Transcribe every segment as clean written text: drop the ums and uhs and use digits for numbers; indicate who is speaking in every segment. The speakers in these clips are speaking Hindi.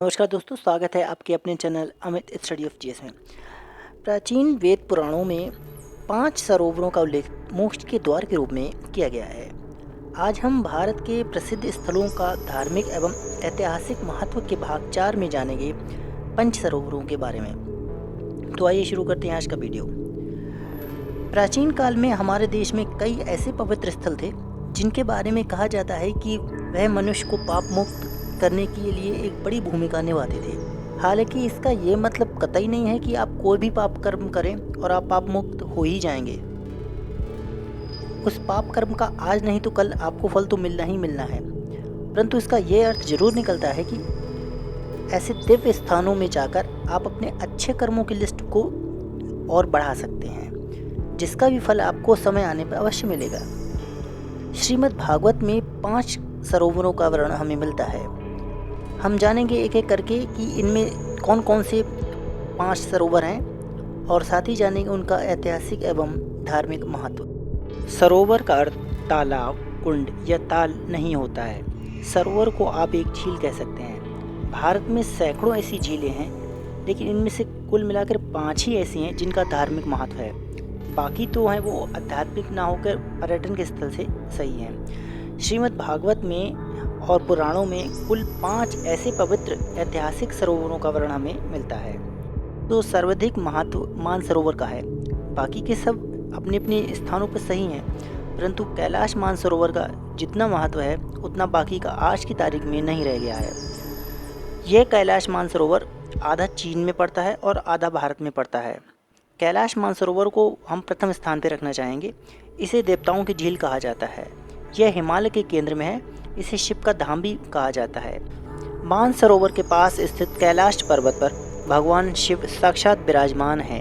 Speaker 1: नमस्कार दोस्तों, स्वागत है आपके अपने channel Amit study of GS में। प्राचीन वेद पुराणों में 5 सरोवरों का उल्लेख मोक्ष के द्वार के रूप में किया गया है। आज हम भारत के प्रसिद्ध स्थलों का धार्मिक एवं ऐतिहासिक महत्व के भाग 4 में जानेंगे, पंच सरोवरों के बारे में। तो आइए शुरू करते हैं आज का वीडियो। प्राचीन काल में हमारे देश में कई ऐसे पवित्र स्थल थे जिनके बारे में कहा जाता है कि वह मनुष्य को पाप मुक्त करने के लिए एक बड़ी भूमिका निभाते थे। हालांकि इसका ये मतलब कतई नहीं है कि आप कोई भी पाप कर्म करें और आप पाप मुक्त हो ही जाएंगे। उस पाप कर्म का आज नहीं तो कल आपको फल तो मिलना ही मिलना है, परंतु इसका ये अर्थ जरूर निकलता है कि ऐसे दिव्य स्थानों में जाकर आप अपने अच्छे कर्मों की लिस्ट को और बढ़ा सकते हैं, जिसका भी फल आपको समय आने पर अवश्य मिलेगा। श्रीमद् भागवत में 5 सरोवरों का वर्णन हमें मिलता है। हम जानेंगे एक एक करके कि इनमें कौन कौन से 5 सरोवर हैं और साथ ही जानेंगे उनका ऐतिहासिक एवं धार्मिक महत्व। सरोवर का अर्थ तालाब, कुंड या ताल नहीं होता है। सरोवर को आप एक झील कह सकते हैं। भारत में सैकड़ों ऐसी झीलें हैं, लेकिन इनमें से कुल मिलाकर 5 ही ऐसी हैं जिनका धार्मिक महत्व है। बाकी तो हैं वो आध्यात्मिक ना होकर पर्यटन के स्थल से सही हैं। श्रीमद् भागवत में और पुराणों में कुल 5 ऐसे पवित्र ऐतिहासिक सरोवरों का वर्णन हमें मिलता है। तो सर्वाधिक महत्व मानसरोवर का है। बाकी के सब अपने अपने स्थानों पर सही हैं, परंतु कैलाश मानसरोवर का जितना महत्व है उतना बाकी का आज की तारीख में नहीं रह गया है। यह कैलाश मानसरोवर आधा चीन में पड़ता है और आधा भारत में पड़ता है। कैलाश मानसरोवर को हम प्रथम स्थान पर रखना चाहेंगे। इसे देवताओं की झील कहा जाता है। यह हिमालय के केंद्र में है। इसे शिव का धाम भी कहा जाता है। मानसरोवर के पास स्थित कैलाश पर्वत पर भगवान शिव साक्षात विराजमान है।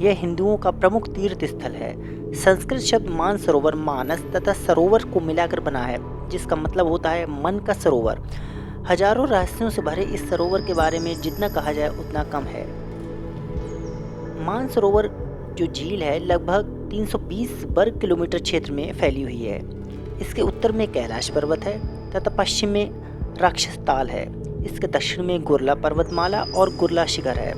Speaker 1: यह हिंदुओं का प्रमुख तीर्थ स्थल है। संस्कृत शब्द मानसरोवर मानस तथा सरोवर को मिलाकर बना है, जिसका मतलब होता है मन का सरोवर। हजारों रहस्यों से भरे इस सरोवर के बारे में जितना कहा जाए उतना कम है। मानसरोवर जो झील है लगभग 320 वर्ग किलोमीटर क्षेत्र में फैली हुई है। इसके उत्तर में कैलाश पर्वत है तथा पश्चिम में राक्षस ताल है। इसके दक्षिण में गुरला पर्वतमाला और गुरला शिखर है।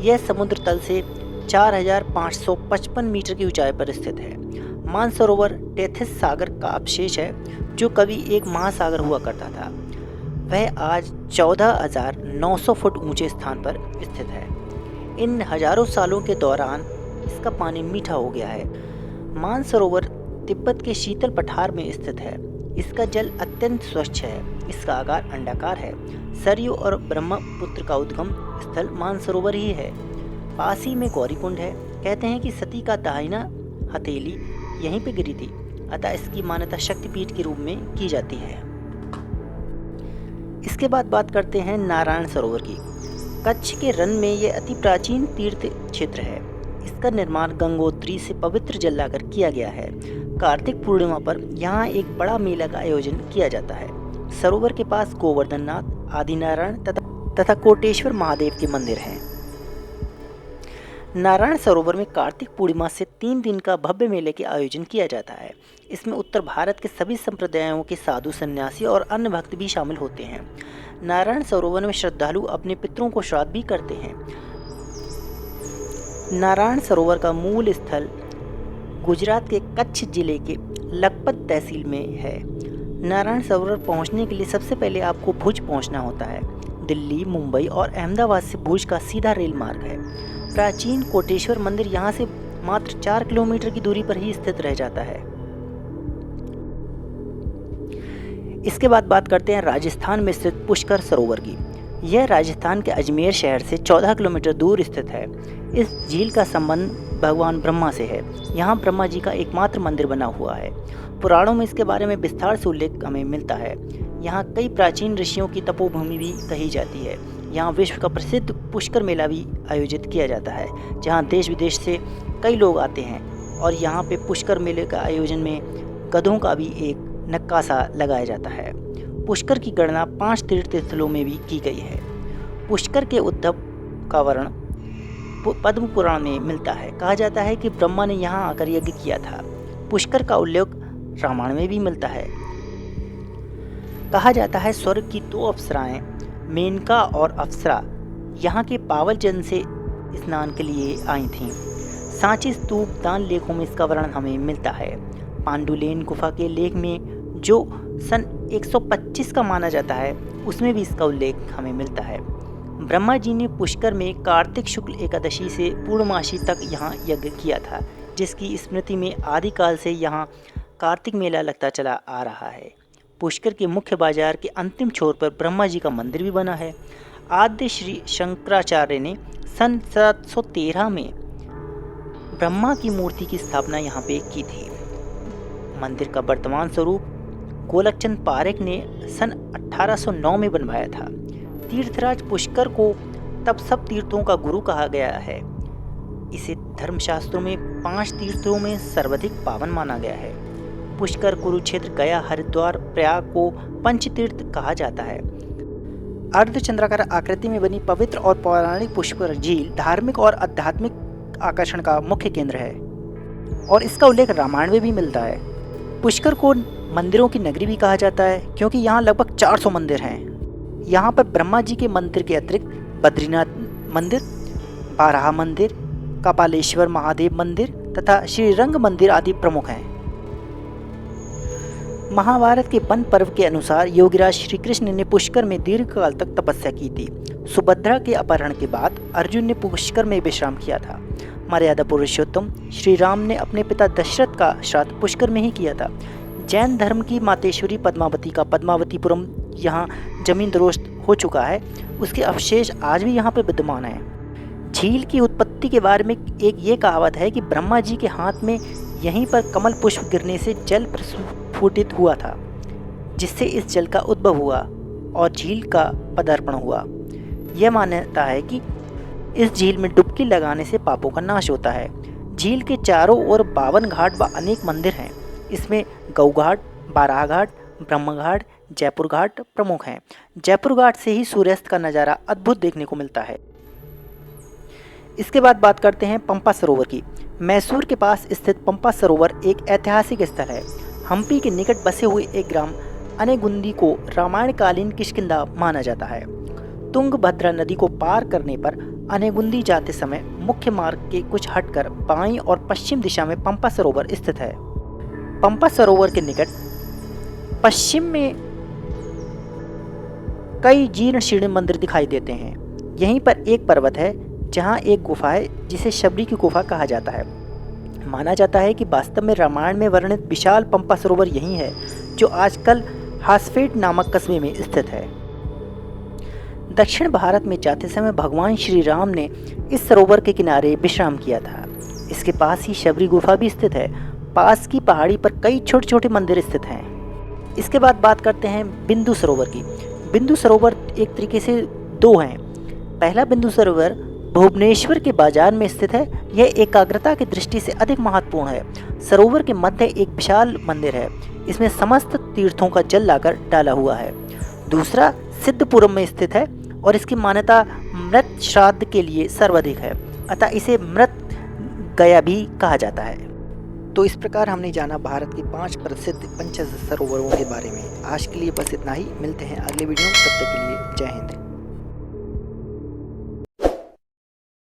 Speaker 1: यह समुद्र तल से 4555 मीटर की ऊंचाई पर स्थित है। मानसरोवर टेथिस सागर का अवशेष है, जो कभी एक महासागर हुआ करता था। वह आज 14,900 फुट ऊंचे स्थान पर स्थित है। इन हजारों सालों के दौरान इसका पानी मीठा हो गया है। मानसरोवर तिब्बत के शीतल पठार में स्थित है। इसका जल अत्यंत स्वच्छ है। इसका आकार अंडाकार है। सरयू और ब्रह्मपुत्र का उद्गम स्थल मानसरोवर ही है। पास ही में गौरीकुंड है। कहते हैं कि सती का दाहिना हथेली यहीं पे गिरी थी, अतः इसकी मान्यता शक्तिपीठ के रूप में की जाती है। इसके बाद बात करते हैं नारायण सरोवर की। कच्छ के रन में यह अति प्राचीन तीर्थ क्षेत्र है। इसका निर्माण गंगोत्री से पवित्र जल लाकर किया गया है। कार्तिक पूर्णिमा पर यहाँ एक बड़ा मेला का आयोजन किया जाता है। सरोवर के पास गोवर्धननाथ, आदिनारायण तथा कोटेश्वर महादेव के मंदिर हैं। नारायण सरोवर में कार्तिक पूर्णिमा से 3 दिन का भव्य मेले के आयोजन किया जाता है। इसमें उत्तर भारत के सभी संप्रदायों के साधु, सन्यासी और अन्य भक्त भी शामिल होते हैं। नारायण सरोवर में श्रद्धालु अपने पितरों को श्राद्ध भी करते हैं। नारायण सरोवर का मूल स्थल गुजरात के कच्छ जिले के लखपत तहसील में है। नारायण सरोवर पहुंचने के लिए सबसे पहले आपको भुज पहुंचना होता है। दिल्ली, मुंबई और अहमदाबाद से भुज का सीधा रेल मार्ग है। प्राचीन कोटेश्वर मंदिर यहां से मात्र 4 किलोमीटर की दूरी पर ही स्थित रह जाता है। इसके बाद बात करते हैं राजस्थान में स्थित पुष्कर सरोवर की। यह राजस्थान के अजमेर शहर से 14 किलोमीटर दूर स्थित है। इस झील का संबंध भगवान ब्रह्मा से है। यहाँ ब्रह्मा जी का एकमात्र मंदिर बना हुआ है। पुराणों में इसके बारे में विस्तार से उल्लेख हमें मिलता है। यहाँ कई प्राचीन ऋषियों की तपोभूमि भी कही जाती है। यहाँ विश्व का प्रसिद्ध पुष्कर मेला भी आयोजित किया जाता है, जहाँ देश विदेश से कई लोग आते हैं। और यहाँ पे पुष्कर मेले का आयोजन में गधों का भी एक नक्काशा लगाया जाता है। पुष्कर की गणना 5 तीर्थ स्थलों में भी की गई है। पुष्कर के उद्भव का वर्णन पद्म पुराण में मिलता है। कहा जाता है कि ब्रह्मा ने यहाँ आकर यज्ञ किया था। पुष्कर का उल्लेख रामायण में भी मिलता है। कहा जाता है स्वर्ग की 2 अप्सराएं मेनका और अप्सरा यहाँ के पावल जल से स्नान के लिए आई थीं। सांची स्तूप दान लेखों में इसका वर्णन हमें मिलता है। पांडुलेन गुफा के लेख में जो सन 125 का माना जाता है उसमें भी इसका उल्लेख हमें मिलता है। ब्रह्मा जी ने पुष्कर में कार्तिक शुक्ल एकादशी से पूर्णमासी तक यहाँ यज्ञ किया था, जिसकी स्मृति में आदिकाल से यहाँ कार्तिक मेला लगता चला आ रहा है। पुष्कर के मुख्य बाजार के अंतिम छोर पर ब्रह्मा जी का मंदिर भी बना है। आद्य श्री शंकराचार्य ने सन 713 में ब्रह्मा की मूर्ति की स्थापना यहाँ पे की थी। मंदिर का वर्तमान स्वरूप गोलकचंद पारेख ने सन 1809 में बनवाया था। तीर्थराज पुष्कर को तब सब तीर्थों का गुरु कहा गया है। इसे धर्मशास्त्रों में 5 तीर्थों में सर्वाधिक पावन माना गया है। पुष्कर, कुरुक्षेत्र, गया, हरिद्वार, प्रयाग को पंचतीर्थ कहा जाता है। अर्धचंद्राकार आकृति में बनी पवित्र और पौराणिक पुष्कर झील धार्मिक और आध्यात्मिक आकर्षण का मुख्य केंद्र है और इसका उल्लेख रामायण में भी मिलता है। पुष्कर को मंदिरों की नगरी भी कहा जाता है क्योंकि यहाँ लगभग 400 मंदिर हैं। यहाँ पर ब्रह्मा जी के मंदिर के अतिरिक्त बद्रीनाथ मंदिर, बाराह मंदिर, कपालेश्वर महादेव मंदिर तथा श्रीरंग मंदिर आदि प्रमुख हैं। महाभारत के वन पर्व के अनुसार योगीराज श्री कृष्ण ने पुष्कर में दीर्घकाल तक तपस्या की थी। सुभद्रा के अपहरण के बाद अर्जुन ने पुष्कर में विश्राम किया था। मर्यादा पुरुषोत्तम श्री राम ने अपने पिता दशरथ का श्राद्ध पुष्कर में ही किया था। जैन धर्म की मातेश्वरी पद्मावती का पद्मावतीपुरम यहाँ जमीन दोस्त हो चुका है। उसके अवशेष आज भी यहाँ पर विद्यमान हैं। झील की उत्पत्ति के बारे में एक ये कहावत है कि ब्रह्मा जी के हाथ में यहीं पर कमल पुष्प गिरने से जल प्रस्फुटित हुआ था, जिससे इस जल का उद्भव हुआ और झील का पदार्पण हुआ। यह मान्यता है कि इस झील में डुबकी लगाने से पापों का नाश होता है। झील के चारों ओर 52 घाट व अनेक मंदिर हैं। इसमें गौ घाट, बाराह घाट, ब्रह्म घाट, जयपुर घाट प्रमुख हैं। जयपुर घाट से ही सूर्यास्त का नज़ारा अद्भुत देखने को मिलता है। इसके बाद बात करते हैं पंपा सरोवर की। मैसूर के पास स्थित पंपा सरोवर एक ऐतिहासिक स्थल है। हम्पी के निकट बसे हुए एक ग्राम अनेगुंदी को रामायणकालीन किष्किंधा माना जाता है। तुंगभद्रा नदी को पार करने पर अनेगुंदी जाते समय मुख्य मार्ग के कुछ हटकर बाईं और पश्चिम दिशा में पंपा सरोवर स्थित है। पंपा सरोवर के निकट पश्चिम में कई जीर्ण शीर्ण मंदिर दिखाई देते हैं। यहीं पर एक पर्वत है जहाँ एक गुफा है जिसे शबरी की गुफा कहा जाता है। माना जाता है कि वास्तव में रामायण में वर्णित विशाल पंपा सरोवर यही है, जो आजकल हासफेट नामक कस्बे में स्थित है। दक्षिण भारत में जाते समय भगवान श्री राम ने इस सरोवर के किनारे विश्राम किया था। इसके पास ही शबरी गुफा भी स्थित है। पास की पहाड़ी पर कई छोटे छोटे मंदिर स्थित हैं। इसके बाद बात करते हैं बिंदु सरोवर की। बिंदु सरोवर एक तरीके से 2 हैं। पहला बिंदु सरोवर भुवनेश्वर के बाजार में स्थित है। यह एकाग्रता की दृष्टि से अधिक महत्वपूर्ण है। सरोवर के मध्य एक विशाल मंदिर है। इसमें समस्त तीर्थों का जल लाकर डाला हुआ है। दूसरा सिद्धपुरम में स्थित है और इसकी मान्यता मृत श्राद्ध के लिए सर्वाधिक है, अतः इसे मृत गया भी कहा जाता है। तो इस प्रकार हमने जाना भारत के 5 प्रसिद्ध पंच सरोवरों के बारे में। आज के लिए बस इतना ही। मिलते हैं अगले वीडियो में, तब तक के लिए जय हिंद।